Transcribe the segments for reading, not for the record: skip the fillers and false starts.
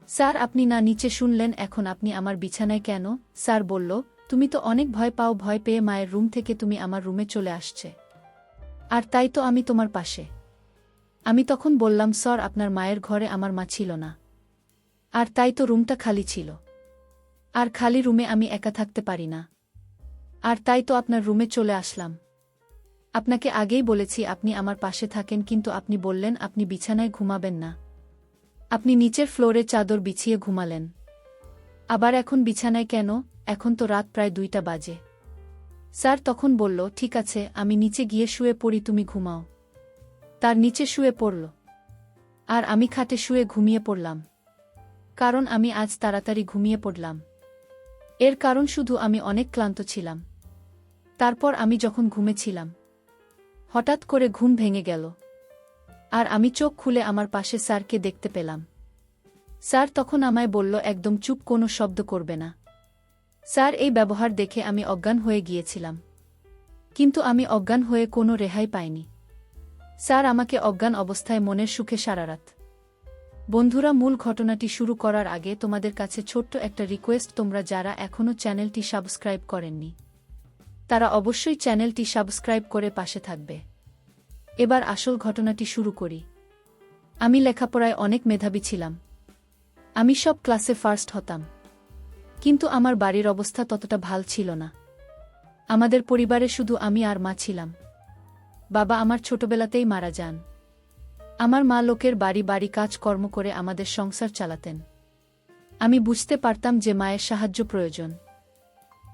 Sir আপনি না নিচে শুনলেন, এখন আপনি আমার বিছানায় কেন? স্যার বলল, তুমি তো অনেক ভয় পাও, ভয় পেয়ে মায়ের রুম থেকে তুমি আমার রুমে চলে আসছে। আর তাই তো আমি তোমার পাশে। আমি তখন বললাম, স্যার আপনার মায়ের ঘরে আমার মা ছিল না। আর তাই তো রুমটা খালি ছিল। আর খালি রুমে আমি একা থাকতে পারি না। আর তাই তো আপনার রুমে চলে আসলাম। আপনাকে আগেই বলেছি আপনি আমার পাশে থাকেন, কিন্তু আপনি বললেন আপনি বিছানায় ঘুমাবেন না। আপনি নিচের ফ্লোরে চাদর বিছিয়ে ঘুমালেন। আবার এখন বিছানায় কেন? এখন তো রাত প্রায় 2টা বাজে। স্যার তখন বলল, ঠিক আছে আমি নিচে গিয়ে শুয়ে পড়ি, তুমি ঘুমাও। তার নিচে শুয়ে পড়ল। আর আমি খাটে শুয়ে ঘুমিয়ে পড়লাম। কারণ আমি আজ তাড়াতাড়ি ঘুমিয়ে পড়লাম। এর কারণ শুধু আমি অনেক ক্লান্ত ছিলাম। তারপর আমি যখন ঘুমেছিলাম, হঠাৎ করে ঘুম ভেঙে গেল। আর আমি চোখ খুলে আমার পাশে স্যারকে দেখতে পেলাম। স্যার তখন আমায় বলল, একদম চুপ, কোনো শব্দ করবে না। স্যার এই ব্যবহার দেখে আমি অজ্ঞান হয়ে গিয়েছিলাম। কিন্তু আমি অজ্ঞান হয়ে কোনো রেহাই পাইনি। স্যার আমাকে অজ্ঞান অবস্থায় মনের সুখে সারারাত। বন্ধুরা, মূল ঘটনাটি শুরু করার আগে তোমাদের কাছে ছোট্ট একটা রিকোয়েস্ট, তোমরা যারা এখনও চ্যানেলটি সাবস্ক্রাইব করেননি তারা অবশ্যই চ্যানেলটি সাবস্ক্রাইব করে পাশে থাকবে। এবার আসল ঘটনাটি শুরু করি। আমি লেখাপড়ায় অনেক মেধাবী ছিলাম। আমি সব ক্লাসে ফার্স্ট হতাম। কিন্তু আমার বাড়ির অবস্থা ততটা ভাল ছিল না। আমাদের পরিবারে শুধু আমি আর মা ছিলাম। বাবা আমার ছোটবেলাতেই মারা যান। আমার মা লোকের বাড়ি বাড়ি কাজকর্ম করে আমাদের সংসার চালাতেন। আমি বুঝতে পারতাম যে মায়ের সাহায্য প্রয়োজন।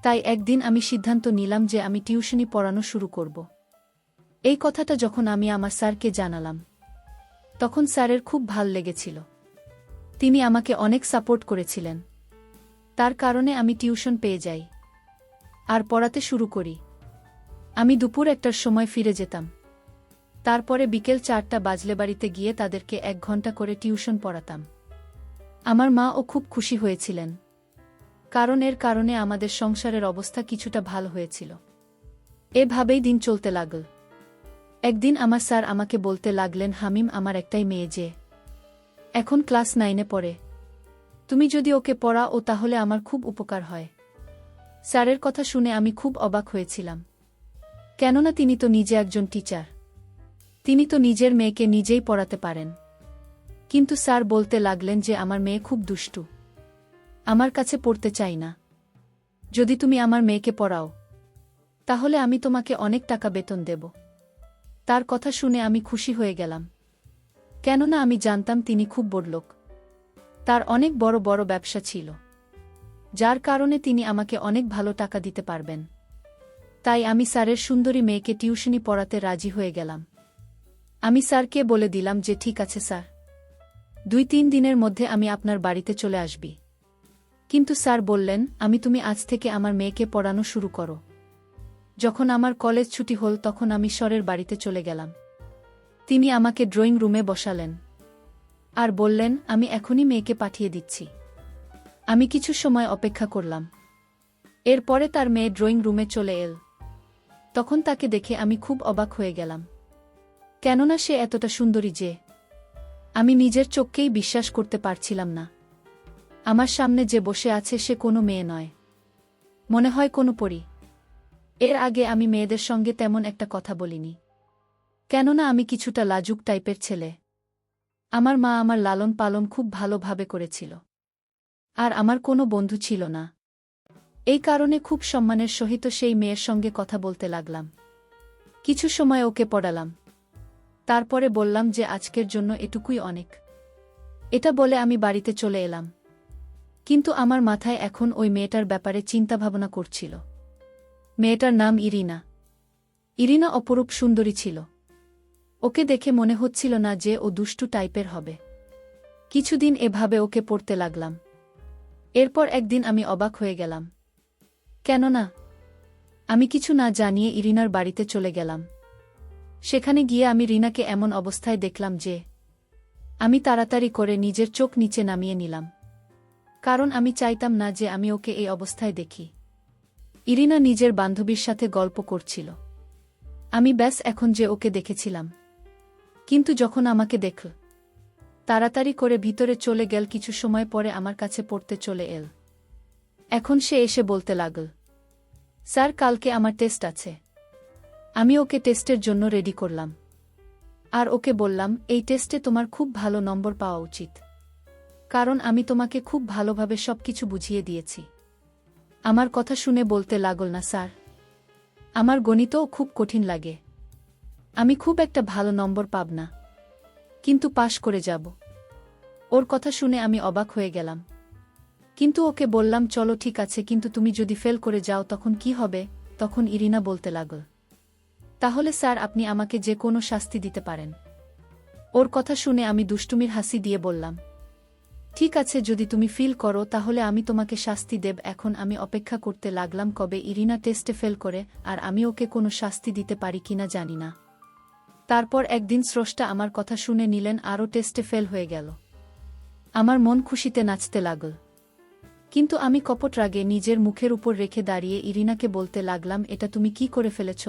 তাই একদিন আমি সিদ্ধান্ত নিলাম যে আমি টিউশনি পড়ানো শুরু করব। এই কথাটা যখন আমি আমার স্যারকে জানালাম, তখন স্যারের খুব ভাল লেগেছিল। তিনি আমাকে অনেক সাপোর্ট করেছিলেন। তার কারণে আমি টিউশন পেয়ে যাই আর পড়াতে শুরু করি। আমি দুপুর 1টার সময় ফিরে যেতাম। তারপরে বিকেল 4টা বাজলে বাড়িতে গিয়ে তাদেরকে 1 ঘন্টা করে টিউশন পড়াতাম। আমার মাও খুব খুশি হয়েছিলেন, কারণ এর কারণে আমাদের সংসারের অবস্থা কিছুটা ভালো হয়েছিল। এভাবেই দিন চলতে লাগল। একদিন আমার স্যার আমাকে বলতে লাগলেন, হামিম, আমার একটাই মেয়ে যে এখন ক্লাস 9-এ পড়ে। তুমি যদি ওকে পড়াও তাহলে আমার খুব উপকার হয়। স্যারের কথা শুনে আমি খুব অবাক হয়েছিলাম। কেননা তিনি তো নিজে একজন টিচার। তিনি তো নিজের মেয়েকে নিজেই পড়াতে পারেন। কিন্তু স্যার বলতে লাগলেন যে আমার মেয়ে খুব দুষ্টু, আমার কাছে পড়তে চাই না। যদি তুমি আমার মেয়েকে পড়াও তাহলে আমি তোমাকে অনেক টাকা বেতন দেব। তার কথা শুনে আমি খুশি হয়ে গেলাম। কেননা আমি জানতাম তিনি খুব বড়লোক। তার অনেক বড় বড় ব্যবসা ছিল, যার কারণে তিনি আমাকে অনেক ভালো টাকা দিতে পারবেন। তাই আমি স্যারের সুন্দরী মেয়েকে টিউশনি পড়াতে রাজি হয়ে গেলাম। আমি স্যারকে বলে দিলাম যে ঠিক আছে স্যার, 2-3 দিনের মধ্যে আমি আপনার বাড়িতে চলে আসবি। কিন্তু স্যার বললেন, তুমি আজ থেকে আমার মেয়েকে পড়ানো শুরু করো। যখন আমার কলেজ ছুটি হল তখন আমি স্যারের বাড়িতে চলে গেলাম। তিনি আমাকে ড্রয়িং রুমে বসালেন আর বললেন, আমি এখনই মেয়েকে পাঠিয়ে দিচ্ছি। আমি কিছু সময় অপেক্ষা করলাম। এরপরে তার মেয়ে ড্রয়িং রুমে চলে এল। তখন তাকে দেখে আমি খুব অবাক হয়ে গেলাম। কেননা সে এতটা সুন্দরী যে আমি নিজের চোখকেই বিশ্বাস করতে পারছিলাম না। আমার সামনে যে বসে আছে সে কোনো মেয়ে নয়, মনে হয় কোনো পরী। এর আগে আমি মেয়েদের সঙ্গে তেমন একটা কথা বলিনি, কেননা আমি কিছুটা লাজুক টাইপের ছেলে। আমার মা আমার লালন পালন খুব ভালোভাবে করেছিল। আর আমার কোনো বন্ধু ছিল না। এই কারণে খুব সম্মানের সহিত সেই মেয়ের সঙ্গে কথা বলতে লাগলাম। কিছু সময় ওকে পড়ালাম। তারপরে বললাম যে আজকের জন্য এটুকুই অনেক। এটা বলে আমি বাড়িতে চলে এলাম। কিন্তু আমার মাথায় এখন ওই মেয়েটার ব্যাপারে চিন্তাভাবনা করছিল। মেয়েটার নাম ইরিনা। ইরিনা অপরূপ সুন্দরী ছিল। ওকে দেখে মনে হচ্ছিল না যে ও দুষ্টু টাইপের হবে। কিছুদিন এভাবে ওকে পড়তে লাগলাম। এরপর একদিন আমি অবাক হয়ে গেলাম। কেননা আমি কিছু না জানিয়ে ইরিনার বাড়িতে চলে গেলাম। সেখানে গিয়ে আমি রিনাকে এমন অবস্থায় দেখলাম যে আমি তাড়াতাড়ি করে নিজের চোখ নিচে নামিয়ে নিলাম, কারণ আমি চাইতাম না যে আমি ওকে এই অবস্থায় দেখি। ইরিনা নিজের বান্ধবীর সাথে গল্প করছিল। আমি ব্যাস এখন যে ওকে দেখেছিলাম। কিন্তু যখন আমাকে দেখল তাড়াতাড়ি করে ভিতরে চলে গেল, কিছু সময় পরে আমার কাছে পড়তে চলে এল। এখন সে এসে বলতে লাগল, স্যার কালকে আমার টেস্ট আছে। আমি ওকে টেস্টের জন্য রেডি করলাম। আর ওকে বললাম, এই টেস্টে তোমার খুব ভালো নম্বর পাওয়া উচিত, কারণ আমি তোমাকে খুব ভালোভাবে সবকিছু বুঝিয়ে দিয়েছি। আমার কথা শুনে বলতে লাগল, না স্যার, আমার গণিতও খুব কঠিন লাগে, আমি খুব একটা ভালো নম্বর পাব না, কিন্তু পাশ করে যাব। ওর কথা শুনে আমি অবাক হয়ে গেলাম। কিন্তু ওকে বললাম, চলো ঠিক আছে, কিন্তু তুমি যদি ফেল করে যাও তখন কি হবে? তখন ইরিনা বলতে লাগল, তাহলে স্যার আপনি আমাকে যে কোনো শাস্তি দিতে পারেন। ওর কথা শুনে আমি দুষ্টুমির হাসি দিয়ে বললাম, ঠিক আছে, যদি তুমি ফিল করো তাহলে আমি তোমাকে শাস্তি দেব। এখন আমি অপেক্ষা করতে লাগলাম কবে ইরিনা টেস্টে ফেল করে, আর আমি ওকে কোনো শাস্তি দিতে পারি কিনা জানি না। তারপর একদিন স্রষ্টা আমার কথা শুনে নিলেন, আরও টেস্টে ফেল হয়ে গেল। আমার মন খুশিতে নাচতে লাগল। কিন্তু আমি কপট রাগে নিজের মুখের উপর রেখে দাঁড়িয়ে ইরিনাকে বলতে লাগলাম, এটা তুমি কি করে ফেলেছ?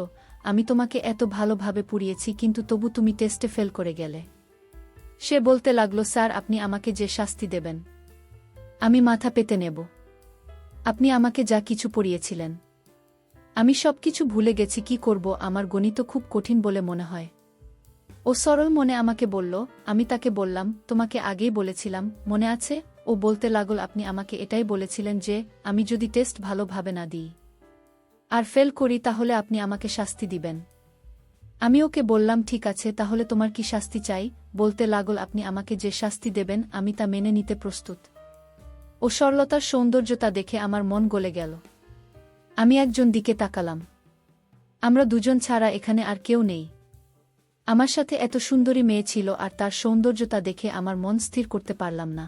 আমি তোমাকে এত ভালোভাবে পুড়িয়েছি, কিন্তু তবু তুমি টেস্টে ফেল করে গেলে। সে বলতে লাগল, স্যার আপনি আমাকে যে শাস্তি দেবেন আমি মাথা পেতে নেব। আপনি আমাকে যা কিছু পড়িয়েছিলেন আমি সব কিছু ভুলে গেছি, কি করব, আমার গণিত খুব কঠিন বলে মনে হয়। ও সরল মনে আমাকে বলল। আমি তাকে বললাম, তোমাকে আগেই বলেছিলাম, মনে আছে? ও বলতে লাগল, আপনি আমাকে এটাই বলেছিলেন যে আমি যদি টেস্ট ভালোভাবে না দিই আর ফেল করি তাহলে আপনি আমাকে শাস্তি দিবেন। আমি ওকে বললাম, ঠিক আছে, তাহলে তোমার কি শাস্তি চাই? বলতে লাগল, আপনি আমাকে যে শাস্তি দেবেন আমি তা মেনে নিতে প্রস্তুত। ও সরলতার সৌন্দর্যতা দেখে আমার মন গলে গেল। আমি একজন দিকে তাকালাম। আমরা দুজন ছাড়া এখানে আর কেউ নেই। আমার সাথে এত সুন্দরী মেয়ে ছিল, আর তার সৌন্দর্যতা দেখে আমার মন স্থির করতে পারলাম না।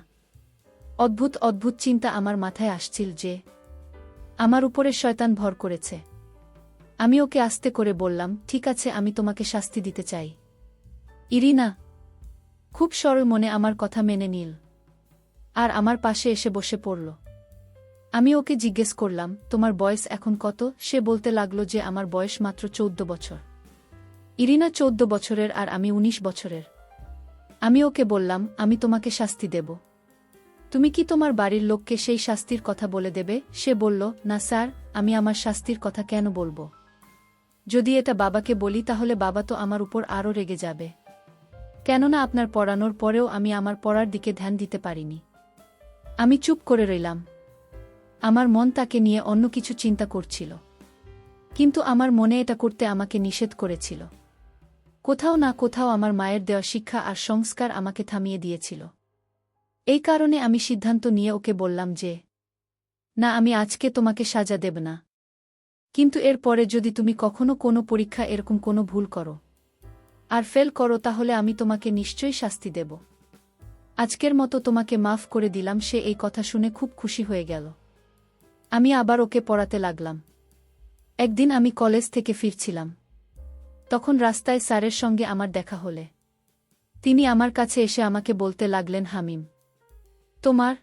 অদ্ভুত অদ্ভুত চিন্তা আমার মাথায় আসছিল যে আমার উপরে শয়তান ভর করেছে। আমি ওকে আস্তে করে বললাম, ঠিক আছে, আমি তোমাকে শাস্তি দিতে চাই। ইরিনা খুব সরল মনে আমার কথা মেনে নিল আর আমার পাশে এসে বসে পড়ল। আমি ওকে জিজ্ঞেস করলাম, তোমার বয়স এখন কত? সে বলতে লাগল যে আমার বয়স মাত্র 14 বছর। ইরিনা 14 বছরের আর আমি 19 বছরের। আমি ওকে বললাম, আমি তোমাকে শাস্তি দেব, তুমি কি তোমার বাড়ির লোককে সেই শাস্তির কথা বলে দেবে? সে বলল, না স্যার, আমি আমার শাস্তির কথা কেন বলবো? যদি এটা বাবাকে বলি তাহলে বাবা তো আমার উপর আরও রেগে যাবে, কেননা আপনার পড়ানোর পরেও আমি আমার পড়ার দিকে ধ্যান দিতে পারিনি। আমি চুপ করে রইলাম। আমার মন তাকে নিয়ে অন্য কিছু চিন্তা করছিল, কিন্তু আমার মনে এটা করতে আমাকে নিষেধ করেছিল। কোথাও না কোথাও আমার মায়ের দেওয়া শিক্ষা আর সংস্কার আমাকে থামিয়ে দিয়েছিল। এই কারণে আমি সিদ্ধান্ত নিয়ে ওকে বললাম যে না, আমি আজকে তোমাকে সাজা দেব না, কিন্তু এর পরে যদি তুমি কখনো কোনো পরীক্ষা এরকম কোনো ভুল করো আর ফেল করো তাহলে আমি তোমাকে নিশ্চয়ই শাস্তি দেব। আজকের মতো তোমাকে মাফ করে দিলাম। সে এই কথা শুনে খুব খুশি হয়ে গেল। আমি আবার ওকে পড়াতে লাগলাম। একদিন আমি কলেজ থেকে ফিরছিলাম, তখন রাস্তায় স্যারের সঙ্গে আমার দেখা হলে তিনি আমার কাছে এসে আমাকে বলতে লাগলেন, হামিম, তোমার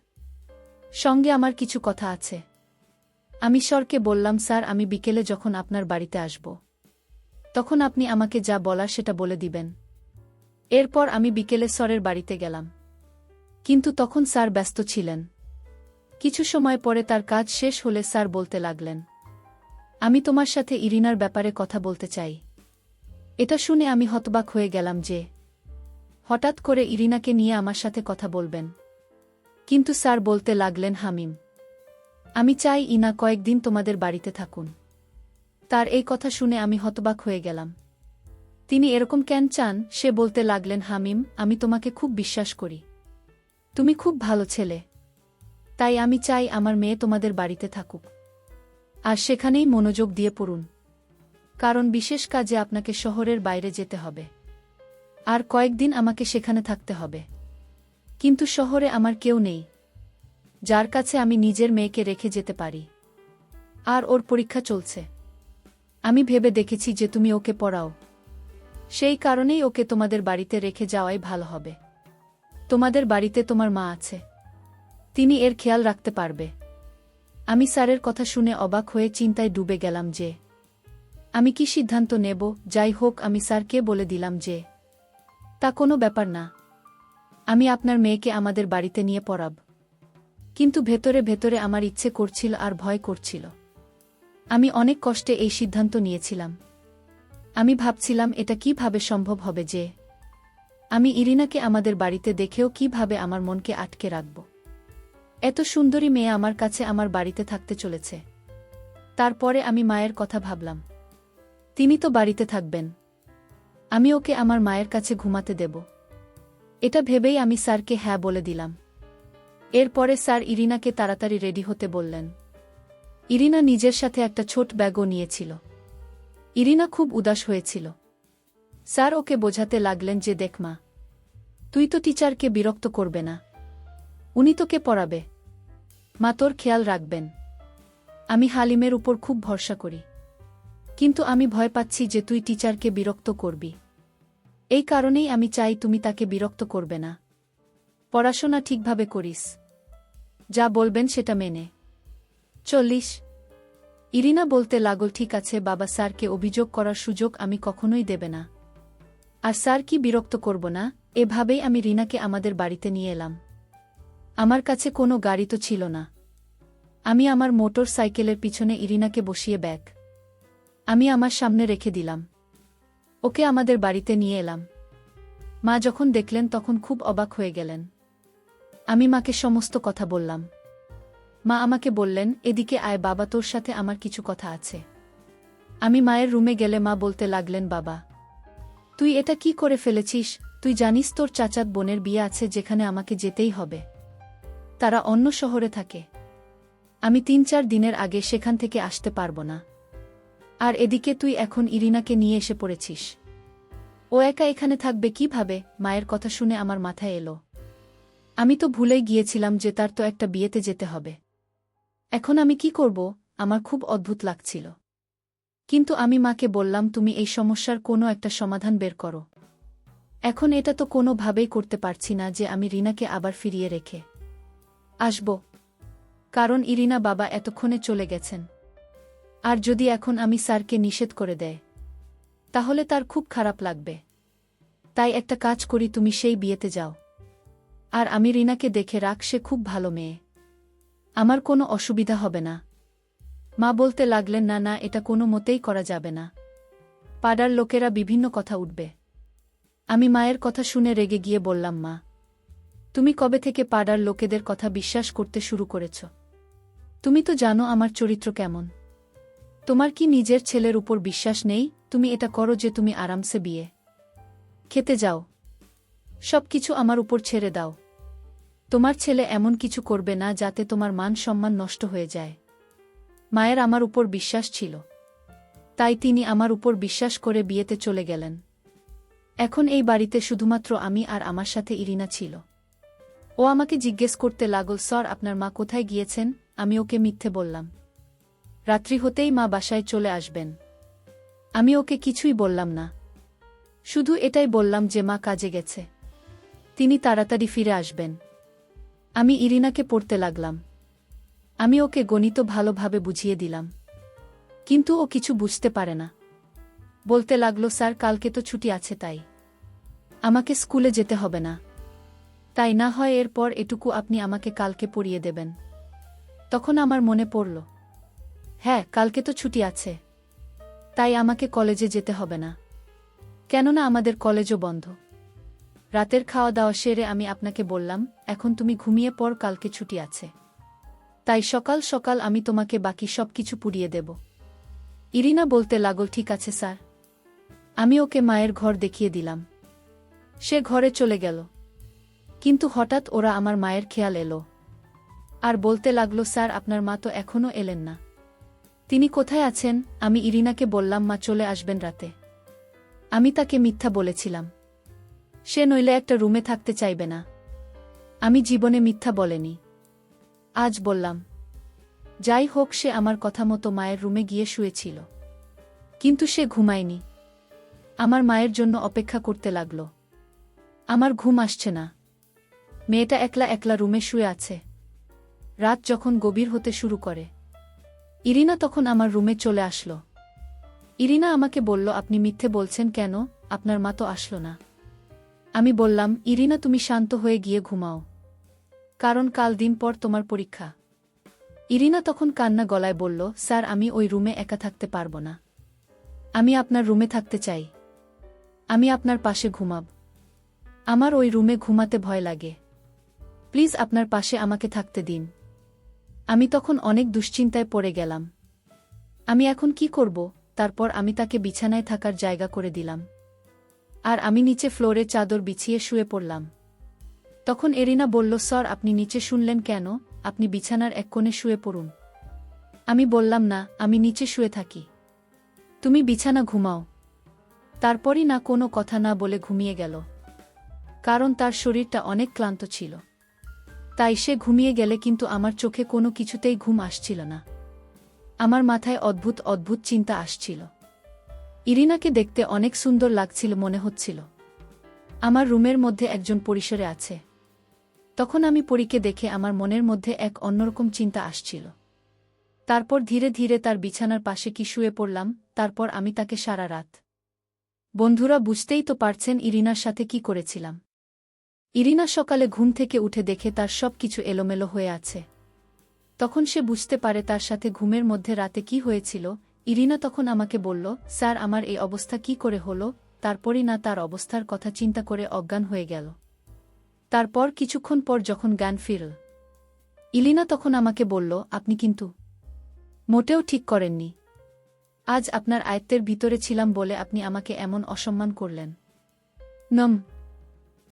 সঙ্গে আমার কিছু কথা আছে। আমি স্যারকে বললাম, স্যার, আমি বিকেলে যখন আপনার বাড়িতে আসব তখন আপনি আমাকে যা বলার সেটা বলে দিবেন। এরপর আমি বিকেলে স্যারের বাড়িতে গেলাম, কিন্তু তখন স্যার ব্যস্ত ছিলেন। কিছু সময় পরে তার কাজ শেষ হলে স্যার বলতে লাগলেন, আমি তোমার সাথে ইরিনার ব্যাপারে কথা বলতে চাই। এটা শুনে আমি হতবাক হয়ে গেলাম যে হঠাৎ করে ইরিনাকে নিয়ে আমার সাথে কথা বলবেন। কিন্তু স্যার বলতে লাগলেন, হামিম, আমি চাই ইনা কয়েকদিন তোমাদের বাড়িতে থাকুন। তার এই কথা শুনে আমি হতবাক হয়ে গেলাম। তিনি এরকম কেন চান? সে বলতে লাগলেন, হামিম, আমি তোমাকে খুব বিশ্বাস করি, তুমি খুব ভালো ছেলে, তাই আমি চাই আমার মেয়ে তোমাদের বাড়িতে থাকুক আর সেখানেই মনোযোগ দিয়ে পড়ুন, কারণ বিশেষ কাজে আপনাকে শহরের বাইরে যেতে হবে আর কয়েকদিন আমাকে সেখানে থাকতে হবে। কিন্তু শহরে আমার কেউ নেই যার কাছে আমি নিজের মেয়েকে রেখে যেতে পারি, আর ওর পরীক্ষা চলছে। আমি ভেবে দেখেছি যে তুমি ওকে পড়াও, সেই কারণেই ওকে তোমাদের বাড়িতে রেখে যাওয়াই ভালো হবে। তোমাদের বাড়িতে তোমার মা আছে, তিনি এর খেয়াল রাখতে পারবে। আমি স্যারের কথা শুনে অবাক হয়ে চিন্তায় ডুবে গেলাম যে আমি কি সিদ্ধান্ত নেব। যাই হোক, আমি স্যারকে বলে দিলাম যে তা কোনো ব্যাপার না, আমি আপনার মেয়েকে আমাদের বাড়িতে নিয়ে পড়াব। কিন্তু ভেতরে ভেতরে আমার ইচ্ছে করছিল আর ভয় করছিল। আমি অনেক কষ্টে এই সিদ্ধান্ত নিয়েছিলাম। আমি ভাবছিলাম এটা কিভাবে সম্ভব হবে যে আমি ইরিনাকে আমাদের বাড়িতে দেখেও কিভাবে আমার মনকে আটকে রাখব। এত সুন্দরী মেয়ে আমার কাছে আমার বাড়িতে থাকতে চলেছে। তারপরে আমি মায়ের কথা ভাবলাম, তিনি তো বাড়িতে থাকবেন, আমি ওকে আমার মায়ের কাছে ঘুমাতে দেব। এটা ভেবেই আমি স্যারকে হ্যাঁ বলে দিলাম। এরপরে স্যার ইরিনাকে তাড়াতাড়ি রেডি হতে বললেন। ইরিনা নিজের সাথে একটা ছোট ব্যাগও নিয়েছিল। ইরিনা খুব উদাস হয়েছিল। স্যার ওকে বোঝাতে লাগলেন যে দেখ মা, তুই তো টিচারকে বিরক্ত করবে না, উনি তোকে পড়াবে, মা তোর খেয়াল রাখবেন। আমি হালিমের উপর খুব ভরসা করি, কিন্তু আমি ভয় পাচ্ছি যে তুই টিচারকে বিরক্ত করবি। এই কারণেই আমি চাই তুমি তাকে বিরক্ত করবে না। পড়াশোনা ঠিকভাবে করিস, যা বলবেন সেটা মেনে চলিস। ইরিনা বলতে লাগল, ঠিক আছে বাবা, স্যারকে অভিযোগ করার সুযোগ আমি কখনোই দেবে না। আর স্যার কি বিরক্ত করব না, এভাবেই আমি রিনাকে আমাদের বাড়িতে নিয়ে এলাম। আমার কাছে কোনো গাড়ি তো ছিল না। আমি আমার মোটর সাইকেলের পিছনে ইরিনাকে বসিয়ে ব্যাগ আমি আমার সামনে রেখে দিলাম। ওকে আমাদের বাড়িতে নিয়ে এলাম। মা যখন দেখলেন তখন খুব অবাক হয়ে গেলেন। আমি মাকে সমস্ত কথা বললাম। মা আমাকে বললেন, এদিকে আয় বাবা, তোর সাথে আমার কিছু কথা আছে। আমি মায়ের রুমে গেলে মা বলতে লাগলেন, বাবা তুই এটা কি করে ফেলেছিস? তুই জানিস তোর চাচাত বোনের বিয়ে আছে যেখানে আমাকে যেতেই হবে। তারা অন্য শহরে থাকে। আমি ৩-৪ দিনের আগে সেখান থেকে আসতে পারবো না। আর এদিকে তুই এখন ইরিনাকে নিয়ে এসে পড়েছিস। ও একা এখানে থাকবে কিভাবে? মায়ের কথা শুনে আমার মাথায় এলো। আমি তো ভুলেই গিয়েছিলাম যে তার তো একটা বিয়েতে যেতে হবে। এখন আমি কি করব? আমার খুব অদ্ভুত লাগছিল। কিন্তু আমি মাকে বললাম, তুমি এই সমস্যার কোনো একটা সমাধান বের করো। এখন এটা তো কোনোভাবেই করতে পারছি না যে আমি রিনাকে আবার ফিরিয়ে রেখে আসব, কারণ ইরিনা বাবা এতক্ষণে চলে গেছেন। আর যদি এখন আমি স্যারকে নিষেধ করে দেয়, তাহলে তার খুব খারাপ লাগবে। তাই একটা কাজ করি, তুমি সেই বিয়েতে যাও, আর আমি রিনাকে দেখে রাখ, সে খুব ভালো মেয়ে, আমার কোনো অসুবিধা হবে না। মা বলতে লাগলেন, না না, এটা কোনো মতেই করা যাবে না, পাড়ার লোকেরা বিভিন্ন কথা উঠবে। আমি মায়ের কথা শুনে রেগে গিয়ে বললাম, মা তুমি কবে থেকে পাড়ার লোকেদের কথা বিশ্বাস করতে শুরু করেছ? তুমি তো জানো আমার চরিত্র কেমন। তোমার কি নিজের ছেলের উপর বিশ্বাস নেই? তুমি এটা করো যে তুমি আরামসে বিয়ে খেতে যাও, সব কিছু আমার উপর ছেড়ে দাও। তোমার ছেলে এমন কিছু করবে না যাতে তোমার মান সম্মান নষ্ট হয়ে যায়। মায়ের আমার উপর বিশ্বাস ছিল, তাই তিনি আমার উপর বিশ্বাস করে বিয়েতে চলে গেলেন। এখন এই বাড়িতে শুধুমাত্র আমি আর আমার সাথে ইরিনা ছিল। ও আমাকে জিজ্ঞেস করতে লাগল, স্যার আপনার মা কোথায় গিয়েছেন? আমি ওকে মিথ্যে বললাম। রাত্রি হতেই মা বাসায় চলে আসবেন। আমি ওকে কিছুই বললাম না, শুধু এটাই বললাম যে মা কাজে গেছে, তিনি তাড়াতাড়ি ফিরে আসবেন। আমি ইরিনাকে পড়তে লাগলাম। আমি ওকে গণিত ভালোভাবে বুঝিয়ে দিলাম, কিন্তু ও কিছু বুঝতে পারে না। বলতে লাগলো, স্যার কালকে তো ছুটি আছে, তাই আমাকে স্কুলে যেতে হবে না। তাই না হয় এরপর এটুকু আপনি আমাকে কালকে পড়িয়ে দেবেন। তখন আমার মনে পড়ল, হ্যাঁ কালকে তো ছুটি আছে, তাই আমাকে কলেজে যেতে হবে না, কেননা আমাদের কলেজও বন্ধ। রাতের খাওয়া দাওয়া সেরে আমি আপনাকে বললাম, এখন তুমি ঘুমিয়ে পড়, কালকে ছুটি আছে, তাই সকাল সকাল আমি তোমাকে বাকি সব কিছু পুড়িয়ে দেব। ইরিনা বলতে লাগল, ঠিক আছে স্যার। আমি ওকে মায়ের ঘর দেখিয়ে দিলাম। সে ঘরে চলে গেল, কিন্তু হঠাৎ ওরা আমার মায়ের খেয়াল এলো আর বলতে লাগলো, স্যার আপনার মা তো এখনও এলেন না, তিনি কোথায় আছেন? আমি ইরিনাকে বললাম, মা চলে আসবেন রাতে। আমি তাকে মিথ্যা বলেছিলাম, সে নইলে একটা রুমে থাকতে চাইবে না। আমি জীবনে মিথ্যা বলেনি, আজ বললাম। যাই হোক, সে আমার কথা মতো মায়ের রুমে গিয়ে শুয়েছিল, কিন্তু সে ঘুমায়নি, আমার মায়ের জন্য অপেক্ষা করতে লাগল। আমার ঘুম আসছে না, মেয়েটা একলা একলা রুমে শুয়ে আছে। রাত যখন গভীর হতে শুরু করে, ইরিনা তখন আমার রুমে চলে আসলো। ইরিনা আমাকে বলল, আপনি মিথ্যে বলছেন কেন? আপনার মা তো আসলো না। আমি বললাম, ইরিনা তুমি শান্ত হয়ে গিয়ে ঘুমাও। কারণ কাল দিন পর তোমার পরীক্ষা। ইরিনা তখন কান্না গলায় বলল, স্যার আমি ওই রুমে একা থাকতে পারব না। আমি আপনার রুমে থাকতে চাই। আমি আপনার পাশে ঘুমাব। আমার ওই রুমে ঘুমাতে ভয় লাগে। প্লিজ আপনার পাশে আমাকে থাকতে দিন। আমি তখন অনেক দুশ্চিন্তায় পড়ে গেলাম। আমি এখন কি করব? তারপর আমি তাকে বিছানায় থাকার জায়গা করে দিলাম। আর আমি নিচে ফ্লোরে চাদর বিছিয়ে শুয়ে পড়লাম। তখন এরিনা বলল, স্যার আপনি নিচে শুনলেন কেন? আপনি বিছানার এক কোণে শুয়ে পড়ুন। আমি বললাম, না, আমি নিচে শুয়ে থাকি। তুমি বিছানা ঘুমাও। তারপরই না কোনো কথা না বলে ঘুমিয়ে গেল। কারণ তার শরীরটা অনেক ক্লান্ত ছিল। তাই সে ঘুমিয়ে গেলে কিন্তু আমার চোখে কোনো কিছুতেই ঘুম আসছিল না। আমার মাথায় অদ্ভুত অদ্ভুত চিন্তা আসছিল। ইরিনাকে দেখতে অনেক সুন্দর লাগছিল মনে হচ্ছিল। আমার রুমের মধ্যে একজন পরিসরে আছে। তখন আমি পরীকে দেখে আমার মনের মধ্যে এক অন্যরকম চিন্তা আসছিল। তারপর ধীরে ধীরে তার বিছানার পাশে কি শুয়ে পড়লাম। তারপর আমি তাকে সারা রাত। বন্ধুরা বুঝতেই তো পারছেন ইরিনার সাথে কি করেছিলাম। ইরিনা সকালে ঘুম থেকে উঠে দেখে তার সব কিছু এলোমেলো হয়ে আছে। তখন সে বুঝতে পারে তার সাথে ঘুমের মধ্যে রাতে কি হয়েছিল। ইরিনা তখন আমাকে বলল, স্যার আমার এই অবস্থা কি করে হলো? তারপরই না তার অবস্থার কথা চিন্তা করে অজ্ঞান হয়ে গেল। তারপর কিছুক্ষণ পর যখন জ্ঞান ফিরল, ইলিনা তখন আমাকে বলল, আপনি কিন্তু মোটেও ঠিক করেননি। আজ আপনার আয়ত্তের ভিতরে ছিলাম বলে আপনি আমাকে এমন অসম্মান করলেন। নম